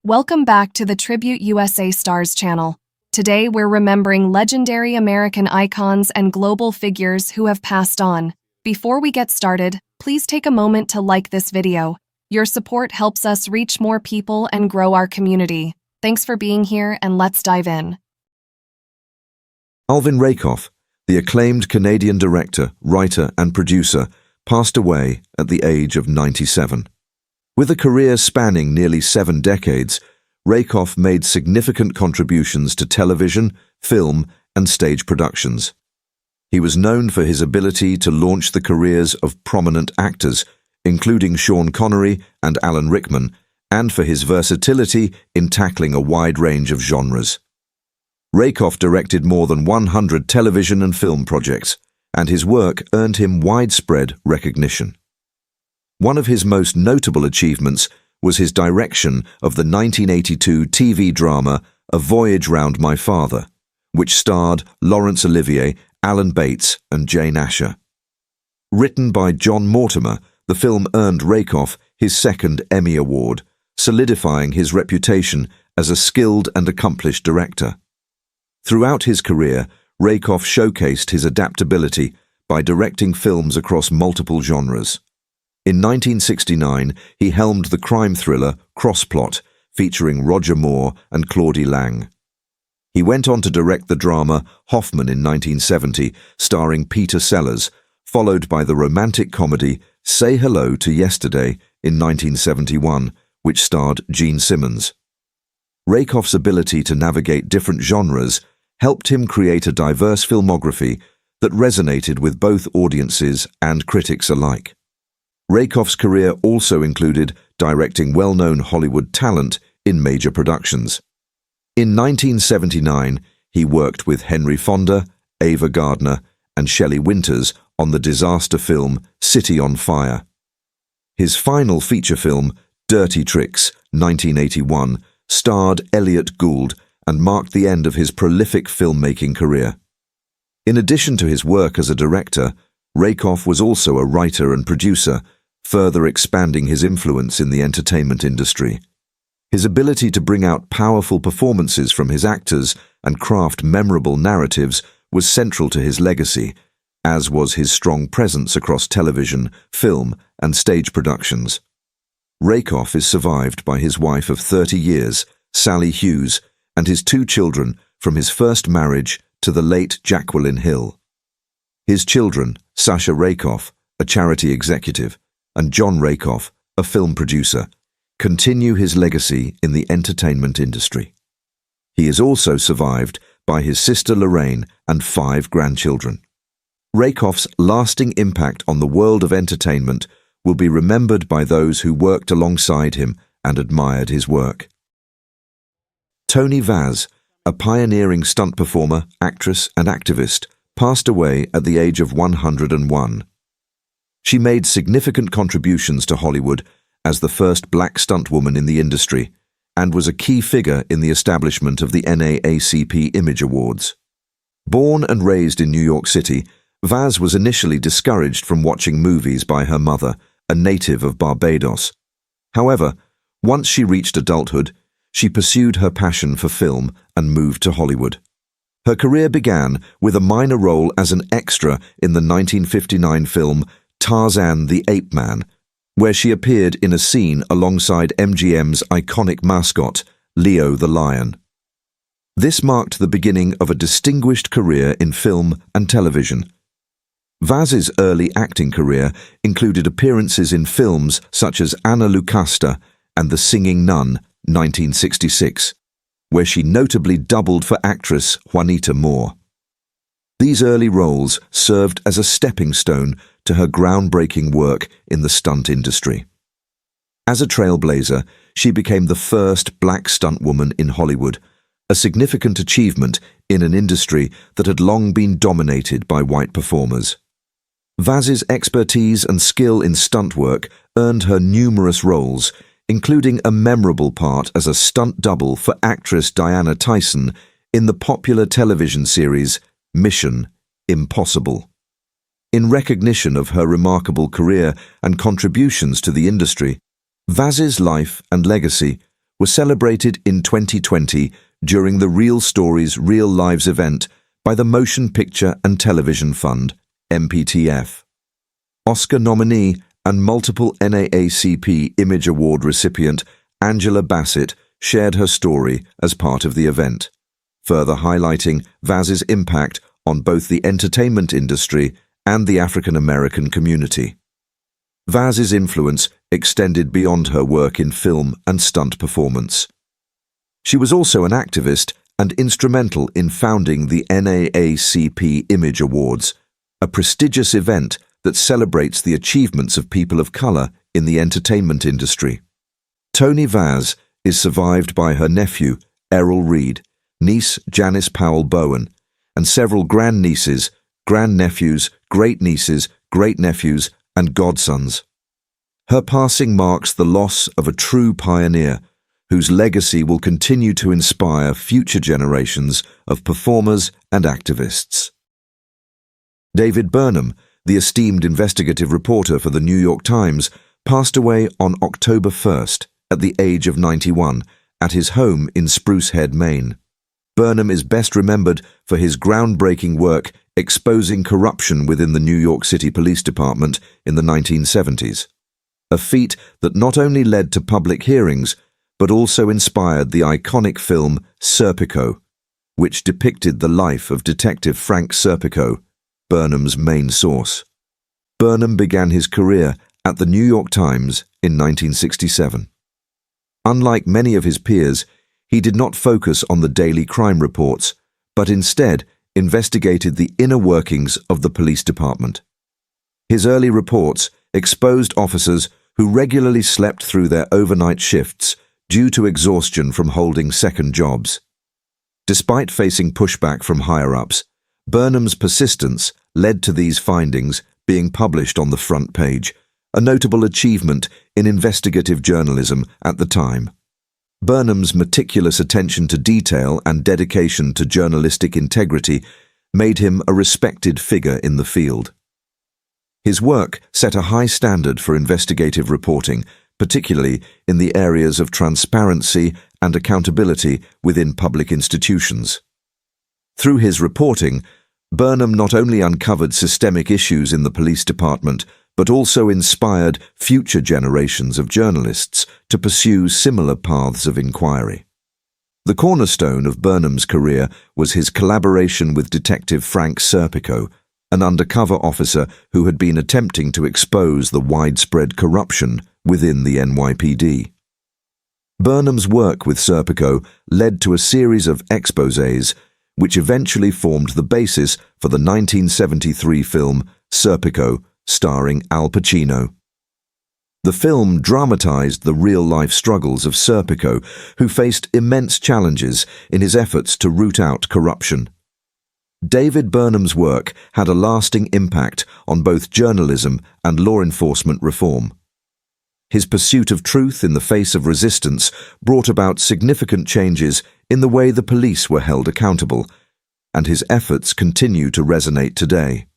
Welcome back to the Tribute USA Stars channel. Today we're remembering legendary American icons and global figures who have passed on. Before we get started, please take a moment to like this video. Your support helps us reach more people and grow our community. Thanks for being here, and let's dive in. Alvin Rakoff, the acclaimed Canadian director, writer, and producer, passed away at the age of 97. With a career spanning nearly 7 decades, Rakoff made significant contributions to television, film, and stage productions. He was known for his ability to launch the careers of prominent actors, including Sean Connery and Alan Rickman, and for his versatility in tackling a wide range of genres. Rakoff directed more than 100 television and film projects, and his work earned him widespread recognition. One of his most notable achievements was his direction of the 1982 TV drama A Voyage Round My Father, which starred Laurence Olivier, Alan Bates, and Jane Asher. Written by John Mortimer, the film earned Rakoff his second Emmy Award, solidifying his reputation as a skilled and accomplished director. Throughout his career, Rakoff showcased his adaptability by directing films across multiple genres. In 1969, he helmed the crime thriller Crossplot, featuring Roger Moore and Claudie Lang. He went on to direct the drama Hoffman in 1970, starring Peter Sellers, followed by the romantic comedy Say Hello to Yesterday in 1971, which starred Gene Simmons. Rakoff's ability to navigate different genres helped him create a diverse filmography that resonated with both audiences and critics alike. Rakoff's career also included directing well-known Hollywood talent in major productions. In 1979, he worked with Henry Fonda, Ava Gardner, and Shelley Winters on the disaster film City on Fire. His final feature film, Dirty Tricks, 1981, starred Elliott Gould and marked the end of his prolific filmmaking career. In addition to his work as a director, Rakoff was also a writer and producer, further expanding his influence in the entertainment industry. His ability to bring out powerful performances from his actors and craft memorable narratives was central to his legacy, as was his strong presence across television, film, and stage productions. Rakoff is survived by his wife of 30 years, Sally Hughes, and his 2 children from his first marriage to the late Jacqueline Hill. His children, Sasha Rakoff, a charity executive, and John Rakoff, a film producer, continue his legacy in the entertainment industry. He is also survived by his sister Lorraine and 5 grandchildren. Rakoff's lasting impact on the world of entertainment will be remembered by those who worked alongside him and admired his work. Toni Vaz, a pioneering stunt performer, actress, and activist, passed away at the age of 101. She made significant contributions to Hollywood as the first black stuntwoman in the industry and was a key figure in the establishment of the NAACP Image Awards. Born and raised in New York City, Vaz was initially discouraged from watching movies by her mother, a native of Barbados. However, once she reached adulthood, she pursued her passion for film and moved to Hollywood. Her career began with a minor role as an extra in the 1959 film Tarzan the Ape Man, where she appeared in a scene alongside MGM's iconic mascot, Leo the Lion. This marked the beginning of a distinguished career in film and television. Vaz's early acting career included appearances in films such as Anna Lucasta and The Singing Nun, 1966, where she notably doubled for actress Juanita Moore. These early roles served as a stepping stone to her groundbreaking work in the stunt industry. As a trailblazer, she became the first black stuntwoman in Hollywood, a significant achievement in an industry that had long been dominated by white performers. Vaz's expertise and skill in stunt work earned her numerous roles, including a memorable part as a stunt double for actress Diana Tyson in the popular television series Mission: Impossible. In recognition of her remarkable career and contributions to the industry, Vaz's life and legacy were celebrated in 2020 during the Real Stories, Real Lives event by the Motion Picture and Television Fund, MPTF. Oscar nominee and multiple NAACP Image Award recipient Angela Bassett shared her story as part of the event, further highlighting Vaz's impact on both the entertainment industry and the African American community. Vaz's influence extended beyond her work in film and stunt performance. She was also an activist and instrumental in founding the NAACP Image Awards, a prestigious event that celebrates the achievements of people of color in the entertainment industry. Toni Vaz is survived by her nephew, Errol Reed, niece Janice Powell Bowen, and several grandnieces, grandnephews, great-nieces, great-nephews, and godsons. Her passing marks the loss of a true pioneer, whose legacy will continue to inspire future generations of performers and activists. David Burnham, the esteemed investigative reporter for the New York Times, passed away on October 1st at the age of 91 at his home in Spruce Head, Maine. Burnham is best remembered for his groundbreaking work exposing corruption within the New York City Police Department in the 1970s, a feat that not only led to public hearings, but also inspired the iconic film Serpico, which depicted the life of Detective Frank Serpico, Burnham's main source. Burnham began his career at the New York Times in 1967. Unlike many of his peers, he did not focus on the daily crime reports, but instead investigated the inner workings of the police department. His early reports exposed officers who regularly slept through their overnight shifts due to exhaustion from holding second jobs. Despite facing pushback from higher-ups, Burnham's persistence led to these findings being published on the front page, a notable achievement in investigative journalism at the time. Burnham's meticulous attention to detail and dedication to journalistic integrity made him a respected figure in the field. His work set a high standard for investigative reporting, particularly in the areas of transparency and accountability within public institutions. Through his reporting, Burnham not only uncovered systemic issues in the police department, but also inspired future generations of journalists to pursue similar paths of inquiry. The cornerstone of Burnham's career was his collaboration with Detective Frank Serpico, an undercover officer who had been attempting to expose the widespread corruption within the NYPD. Burnham's work with Serpico led to a series of exposés which eventually formed the basis for the 1973 film Serpico, starring Al Pacino. The film dramatized the real-life struggles of Serpico, who faced immense challenges in his efforts to root out corruption. David Burnham's work had a lasting impact on both journalism and law enforcement reform. His pursuit of truth in the face of resistance brought about significant changes in the way the police were held accountable, and his efforts continue to resonate today.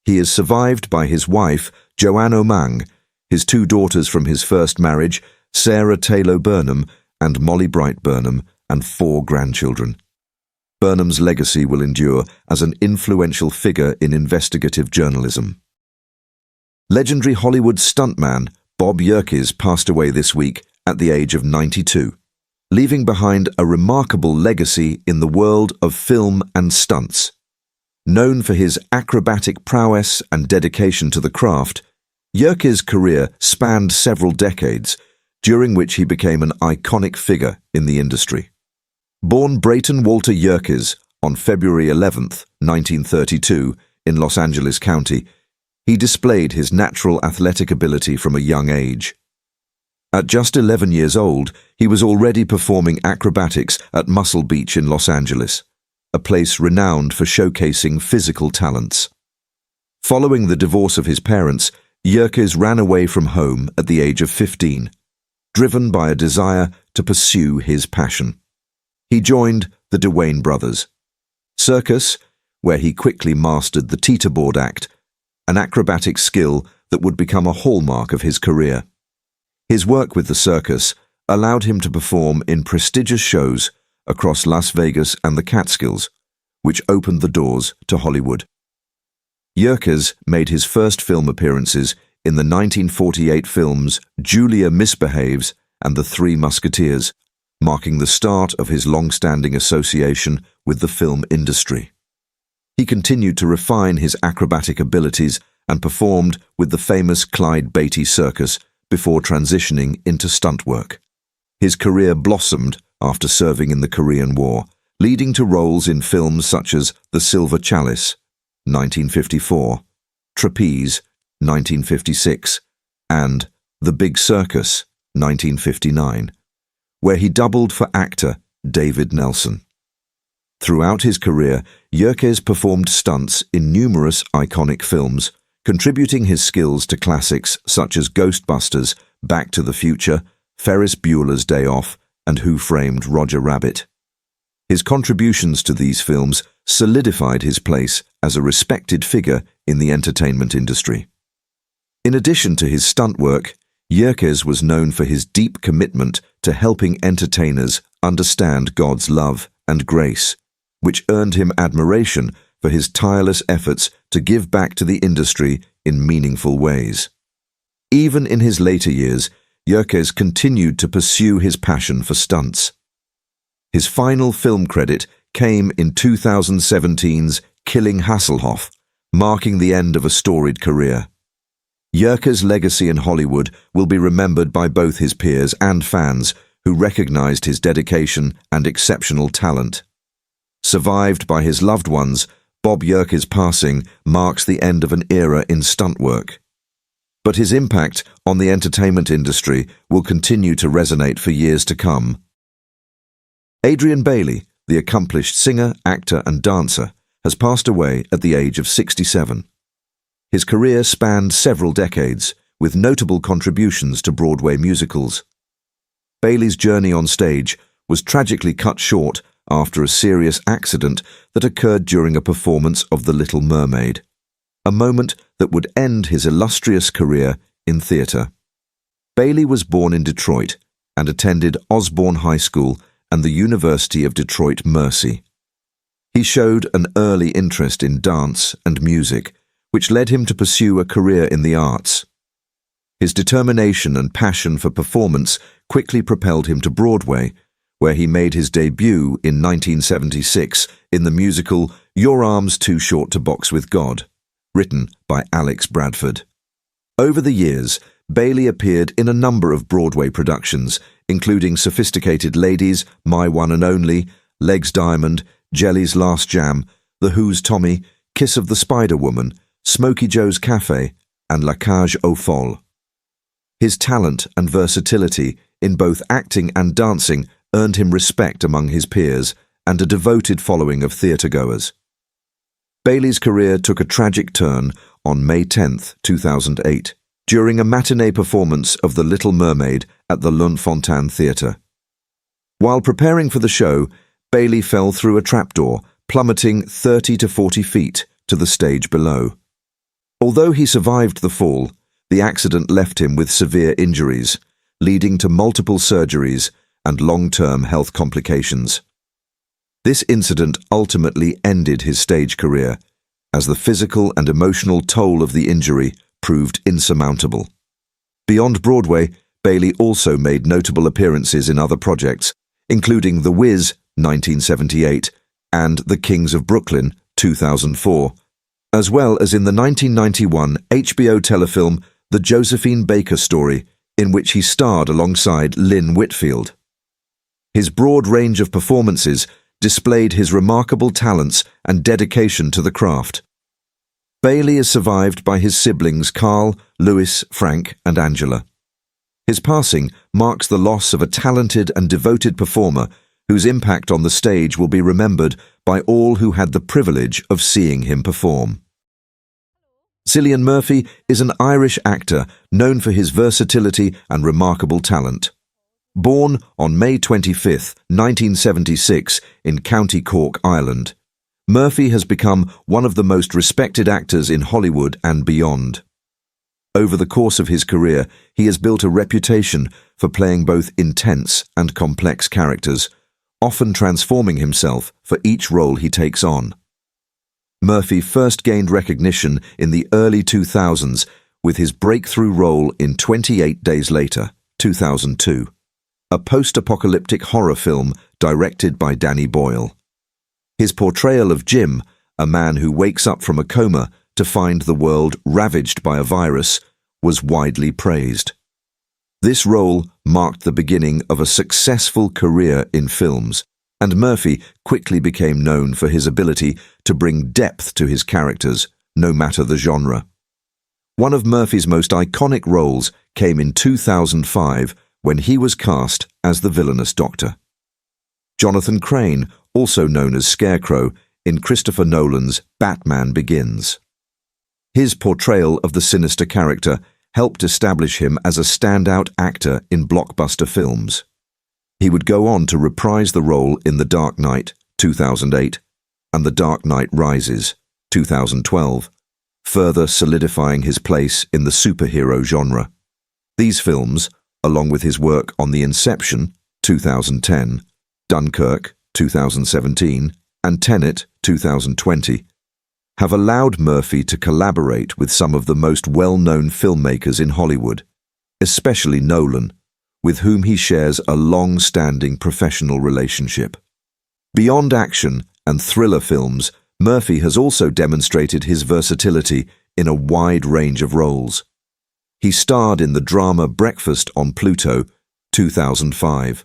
He is survived by his wife, Joanne Omang, his two daughters from his first marriage, Sarah Taylor Burnham and Molly Bright Burnham, and 4 grandchildren. Burnham's legacy will endure as an influential figure in investigative journalism. Legendary Hollywood stuntman Bob Yerkes passed away this week at the age of 92, leaving behind a remarkable legacy in the world of film and stunts. Known for his acrobatic prowess and dedication to the craft, Yerkes' career spanned several decades, during which he became an iconic figure in the industry. Born Brayton Walter Yerkes on February 11, 1932, in Los Angeles County, he displayed his natural athletic ability from a young age. At just 11 years old, he was already performing acrobatics at Muscle Beach in Los Angeles, a place renowned for showcasing physical talents. Following the divorce of his parents, Yerkes ran away from home at the age of 15, driven by a desire to pursue his passion. He joined the DeWayne brothers circus, where he quickly mastered the teeterboard act, an acrobatic skill that would become a hallmark of his career. His work with the circus, allowed him to perform in prestigious shows across Las Vegas and the Catskills, which opened the doors to Hollywood. Yerkes made his first film appearances in the 1948 films Julia Misbehaves and The Three Musketeers, marking the start of his long-standing association with the film industry. He continued to refine his acrobatic abilities and performed with the famous Clyde Beatty Circus before transitioning into stunt work. His career blossomed after serving in the Korean War, leading to roles in films such as The Silver Chalice, 1954, Trapeze, 1956, and The Big Circus, 1959, where he doubled for actor David Nelson. Throughout his career, Yerkes performed stunts in numerous iconic films, contributing his skills to classics such as Ghostbusters, Back to the Future, Ferris Bueller's Day Off, and Who Framed Roger Rabbit. His contributions to these films solidified his place as a respected figure in the entertainment industry. In addition to his stunt work, Yerkes was known for his deep commitment to helping entertainers understand God's love and grace, which earned him admiration for his tireless efforts to give back to the industry in meaningful ways. Even in his later years, Yerkes continued to pursue his passion for stunts. His final film credit came in 2017's Killing Hasselhoff, marking the end of a storied career. Yerkes' legacy in Hollywood will be remembered by both his peers and fans who recognized his dedication and exceptional talent. Survived by his loved ones, Bob Yerkes' passing marks the end of an era in stunt work. But his impact on the entertainment industry will continue to resonate for years to come. Adrian Bailey, the accomplished singer, actor, and dancer, has passed away at the age of 67. His career spanned several decades, with notable contributions to Broadway musicals. Bailey's journey on stage was tragically cut short after a serious accident that occurred during a performance of The Little Mermaid, a moment that would end his illustrious career in theatre. Bailey was born in Detroit and attended Osborne High School and the University of Detroit Mercy. He showed an early interest in dance and music, which led him to pursue a career in the arts. His determination and passion for performance quickly propelled him to Broadway, where he made his debut in 1976 in the musical Your Arms Too Short to Box with God, written by Alex Bradford. Over the years, Bailey appeared in a number of Broadway productions, including Sophisticated Ladies, My One and Only, Legs Diamond, Jelly's Last Jam, The Who's Tommy, Kiss of the Spider-Woman, Smokey Joe's Cafe, and La Cage aux Folles. His talent and versatility in both acting and dancing earned him respect among his peers and a devoted following of theatregoers. Bailey's career took a tragic turn on May 10, 2008, during a matinee performance of The Little Mermaid at the Lunt-Fontanne Theatre. While preparing for the show, Bailey fell through a trapdoor, plummeting 30 to 40 feet to the stage below. Although he survived the fall, the accident left him with severe injuries, leading to multiple surgeries and long-term health complications. This incident ultimately ended his stage career, as the physical and emotional toll of the injury proved insurmountable. Beyond Broadway, Bailey also made notable appearances in other projects, including The Wiz, 1978, and The Kings of Brooklyn, 2004, as well as in the 1991 HBO telefilm The Josephine Baker Story, in which he starred alongside Lynn Whitfield. His broad range of performances displayed his remarkable talents and dedication to the craft. Bailey is survived by his siblings Carl, Louis, Frank, and Angela. His passing marks the loss of a talented and devoted performer whose impact on the stage will be remembered by all who had the privilege of seeing him perform. Cillian Murphy is an Irish actor known for his versatility and remarkable talent. Born on May 25, 1976, in County Cork, Ireland, Murphy has become one of the most respected actors in Hollywood and beyond. Over the course of his career, he has built a reputation for playing both intense and complex characters, often transforming himself for each role he takes on. Murphy first gained recognition in the early 2000s with his breakthrough role in 28 Days Later, 2002, a post-apocalyptic horror film directed by Danny Boyle. His portrayal of Jim, a man who wakes up from a coma to find the world ravaged by a virus, was widely praised. This role marked the beginning of a successful career in films, and Murphy quickly became known for his ability to bring depth to his characters, no matter the genre. One of Murphy's most iconic roles came in 2005 when he was cast as the villainous Doctor. Jonathan Crane, also known as Scarecrow, in Christopher Nolan's Batman Begins. His portrayal of the sinister character helped establish him as a standout actor in blockbuster films. He would go on to reprise the role in The Dark Knight, 2008, and The Dark Knight Rises, 2012, further solidifying his place in the superhero genre. These films, along with his work on the Inception, 2010, Dunkirk, 2017, and Tenet, 2020, have allowed Murphy to collaborate with some of the most well-known filmmakers in Hollywood, especially Nolan, with whom he shares a long-standing professional relationship. Beyond action and thriller films, Murphy has also demonstrated his versatility in a wide range of roles. He starred in the drama Breakfast on Pluto, 2005,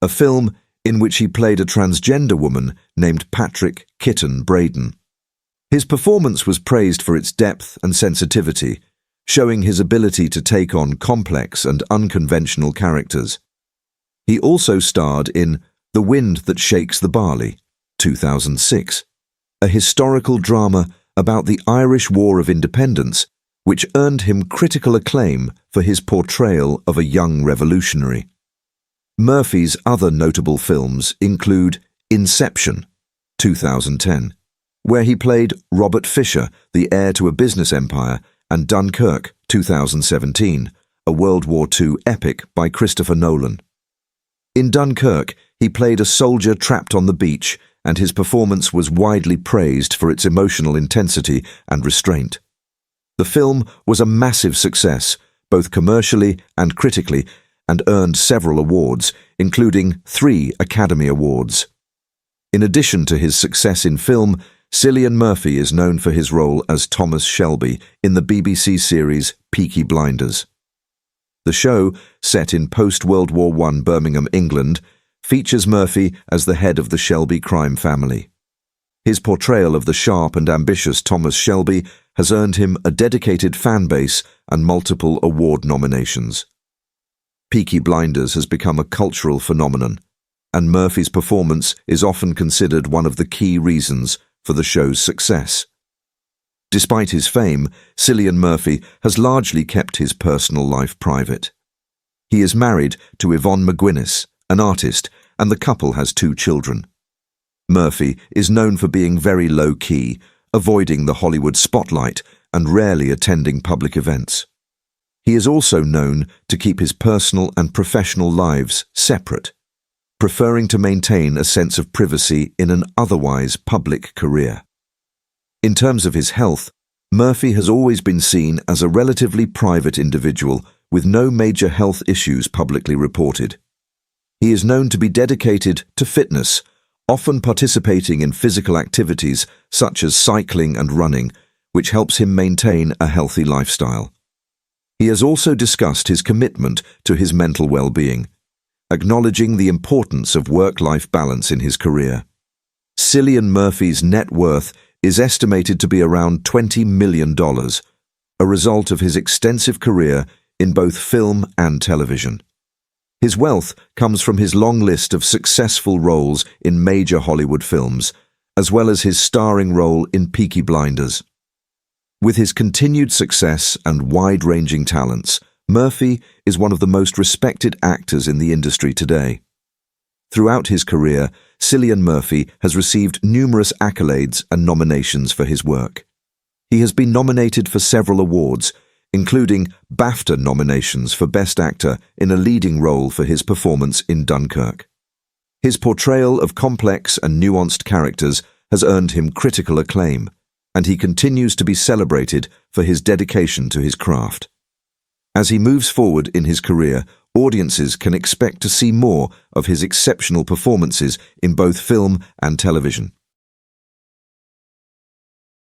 a film in which he played a transgender woman named Patrick Kitten Braden. His performance was praised for its depth and sensitivity, showing his ability to take on complex and unconventional characters. He also starred in The Wind That Shakes the Barley, 2006, a historical drama about the Irish War of Independence, which earned him critical acclaim for his portrayal of a young revolutionary. Murphy's other notable films include Inception, 2010, where he played Robert Fisher, the heir to a business empire, and Dunkirk, 2017, a World War II epic by Christopher Nolan. In Dunkirk, he played a soldier trapped on the beach, and his performance was widely praised for its emotional intensity and restraint. The film was a massive success, both commercially and critically, and earned several awards, including 3 Academy Awards. In addition to his success in film, Cillian Murphy is known for his role as Thomas Shelby in the BBC series Peaky Blinders. The show, set in post-World War I Birmingham, England, features Murphy as the head of the Shelby crime family. His portrayal of the sharp and ambitious Thomas Shelby has earned him a dedicated fan base and multiple award nominations. Peaky Blinders has become a cultural phenomenon, and Murphy's performance is often considered one of the key reasons for the show's success. Despite his fame, Cillian Murphy has largely kept his personal life private. He is married to Yvonne McGuinness, an artist, and the couple has 2 children. Murphy is known for being very low-key, avoiding the Hollywood spotlight and rarely attending public events. He is also known to keep his personal and professional lives separate, preferring to maintain a sense of privacy in an otherwise public career. In terms of his health, Murphy has always been seen as a relatively private individual with no major health issues publicly reported. He is known to be dedicated to fitness, often participating in physical activities such as cycling and running, which helps him maintain a healthy lifestyle. He has also discussed his commitment to his mental well-being, acknowledging the importance of work-life balance in his career. Cillian Murphy's net worth is estimated to be around $20 million, a result of his extensive career in both film and television. His wealth comes from his long list of successful roles in major Hollywood films, as well as his starring role in Peaky Blinders. With his continued success and wide-ranging talents, Murphy is one of the most respected actors in the industry today. Throughout his career, Cillian Murphy has received numerous accolades and nominations for his work. He has been nominated for several awards, including BAFTA nominations for Best Actor in a leading role for his performance in Dunkirk. His portrayal of complex and nuanced characters has earned him critical acclaim, and he continues to be celebrated for his dedication to his craft. As he moves forward in his career, audiences can expect to see more of his exceptional performances in both film and television.